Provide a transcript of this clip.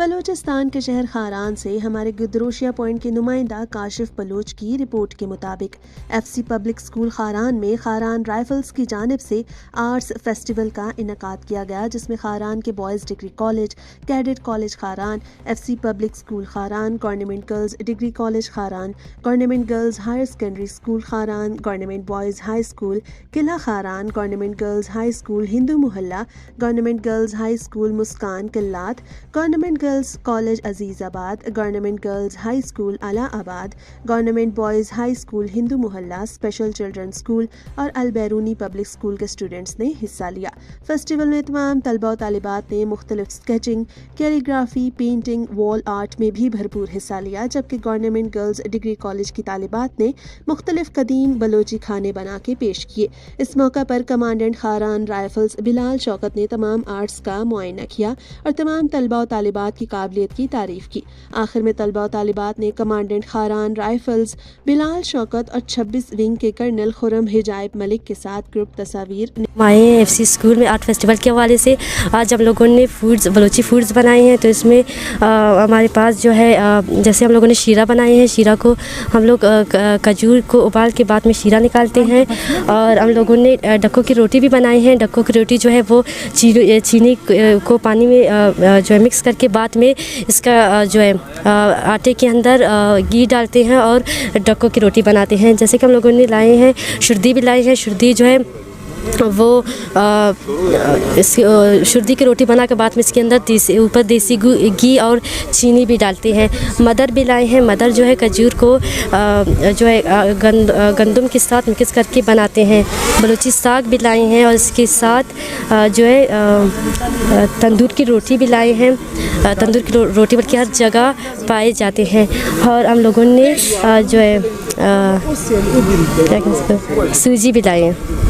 बलूचिस्तान के शहर खारान से हमारे गुदरोशिया पॉइंट के नुमाइंदा काशिफ बलोच की रिपोर्ट के मुताबिक FC पब्लिक स्कूल खारान में खारान राइफल्स की जानिब से आर्ट्स फेस्टिवल का इनकाद किया गया, जिसमें खारान के boys degree college, cadet college Kharan, FC public school Kharan, government girls degree college Kharan, government girls higher secondary school Kharan, government boys high school Qila Kharan, government girls high school Hindu Mohalla, government girls high school Muskan Killat, government girls college Azizabad, government girls high school Allahabad, government boys high school Hindu Mohalla, special children school और अल बैरूनी public school के students ने हिस्सा लिया। Festival में तमाम तलबा और तालिबात ने मुख्तलिफ sketching, calligraphy, painting, wall art में भी भरपूर हिस्सा लिया, जबकि गवर्नमेंट गर्ल्स डिग्री कॉलेज की तालिबात ने मुख्तलिफ कदीम बलोची खाने बना के पेश किए। इस मौका पर कमांडेंट खारान राइफल्स बिलाल शौकत ने तमाम आर्ट्स का मुआयना किया और तमाम तलबा और तालिबात की काबिलियत की तारीफ की। आखिर में तलबा और तालिबात ने कमांडेंट खारान राइफल्स बिलाल शौकत और 26 विंग के कर्नल खुरम हिजाब मलिक के साथ ग्रुप तस्वीर। हमारे FC स्कूल में आर्ट फेस्टिवल के हवाले से आज हम लोगों ने बलोची फूड्स बनाए हैं। तो इसमें हमारे पास जो है जैसे हम लोगों ने शीरा बनाए हैं। शीरा को हम लोग खजूर को उबाल के बाद में शीरा निकालते हैं। और हम लोगों ने डक्कों की रोटी भी बनाई है। डक्कों की रोटी जो है वो चीनी को पानी में जो है मिक्स करके बाद में इसका जो है आटे के अंदर घी डालते हैं और डक्कों की रोटी बनाते हैं। जैसे कि हम लोगों ने लाए हैं शुर्दी भी लाई है। शुर्दी जो है वो शुर्दी की रोटी बना के बाद में इसके अंदर ऊपर देसी घी और चीनी भी डालते हैं। मदर भी लाए हैं। मदर जो है खजूर को जो है गंदम के साथ मिक्स करके बनाते हैं। बलूची साग भी लाए हैं और इसके साथ जो है तंदूर की रोटी भी लाए हैं। तंदूर की रोटी बल्कि हर जगह पाए जाते हैं। और हम लोगों ने जो है सूजी भी लाए हैं।